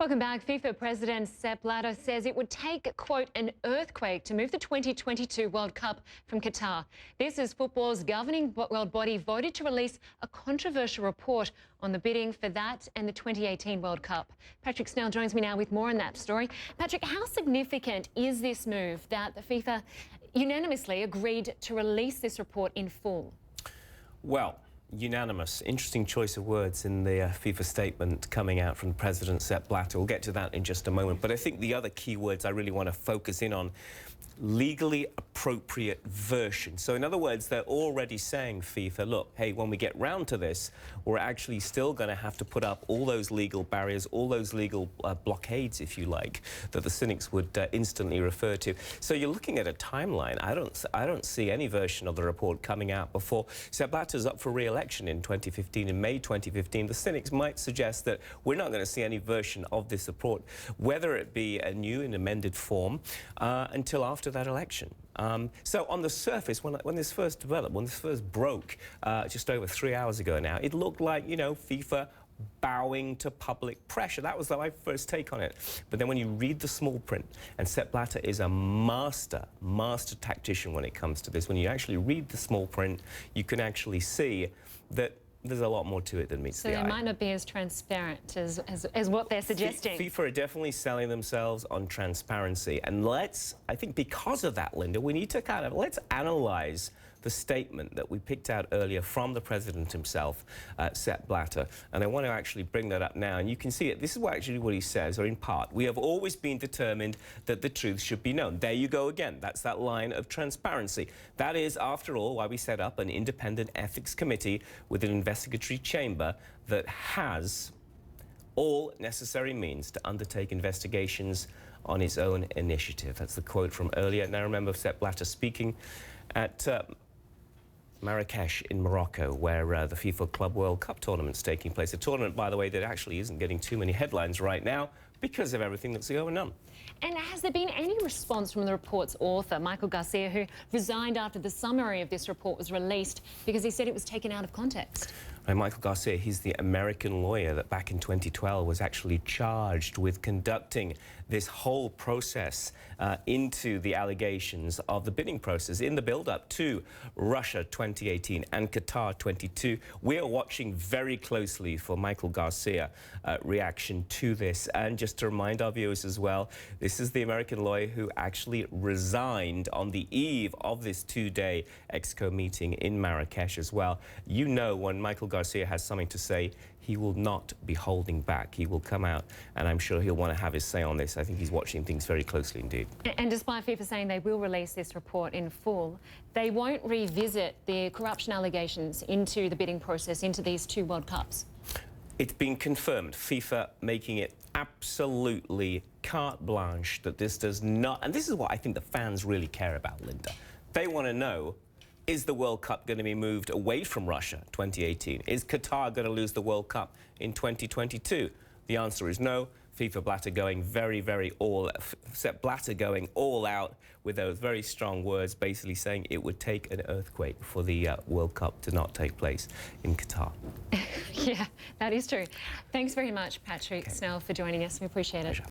Welcome back. FIFA President Sepp Blatter says it would take, quote, an earthquake to move the 2022 World Cup from Qatar. This is football's governing world body voted to release a controversial report on the bidding for that and the 2018 World Cup. Patrick Snell joins me now with more on that story. Patrick, how significant is this move that the FIFA unanimously agreed to release this report in full? Well, unanimous. Interesting choice of words in the FIFA statement coming out from President Sepp Blatter. We'll get to that in just a moment. But I think the other key words I really want to focus in on, legally appropriate version. So in other words, they're already saying, FIFA, look, hey, when we get round to this, we're actually still going to have to put up all those legal barriers, all those legal blockades, if you like, that the cynics would instantly refer to. So you're looking at a timeline. I don't see any version of the report coming out before Sepp Blatter's up for re-election in 2015, in May 2015. The cynics might suggest that we're not going to see any version of this report, whether it be a new and amended form, until after that election. So on the surface, when this first developed, when this first broke just over 3 hours ago now, it looked like, you know, FIFA bowing to public pressure. That was my first take on it. But then when you read the small print, and Sepp Blatter is a master tactician when it comes to this, when you actually read the small print, you can actually see that there's a lot more to it than meets the eye. So they might not be as transparent as what they're suggesting. FIFA are definitely selling themselves on transparency. And I think because of that, Lynda, we need to let's analyse the statement that we picked out earlier from the president himself, Sepp Blatter. And I want to actually bring that up now. And you can see it. This is what he says, or in part. We have always been determined that the truth should be known. There you go again. That's that line of transparency. That is, after all, why we set up an independent ethics committee with an investigatory chamber that has all necessary means to undertake investigations on its own initiative. That's the quote from earlier. Now remember Sepp Blatter speaking at Marrakesh in Morocco, where the FIFA Club World Cup tournament's taking place. A tournament, by the way, that actually isn't getting too many headlines right now because of everything that's going on. And has there been any response from the report's author, Michael Garcia, who resigned after the summary of this report was released because he said it was taken out of context? Michael Garcia, he's the American lawyer that back in 2012 was actually charged with conducting this whole process into the allegations of the bidding process in the build-up to Russia 2018 and Qatar 22. We are watching very closely for Michael Garcia's reaction to this. And just to remind our viewers as well, this is the American lawyer who actually resigned on the eve of this two-day EXCO meeting in Marrakesh as well. You know, when Michael Garcia has something to say, he will not be holding back. He will come out, and I'm sure he'll want to have his say on this. I think he's watching things very closely indeed. And despite FIFA saying they will release this report in full, they won't revisit the corruption allegations into the bidding process, into these two World Cups. It's been confirmed, FIFA making it absolutely carte blanche that this does not, and this is what I think the fans really care about, Lynda. They want to know, is the World Cup going to be moved away from Russia 2018? Is Qatar going to lose the World Cup in 2022? The answer is no. FIFA Blatter going Sepp Blatter going all out with those very strong words, basically saying it would take an earthquake for the World Cup to not take place in Qatar. Yeah, that is true. Thanks very much, Patrick Snell, for joining us. We appreciate it. Pleasure.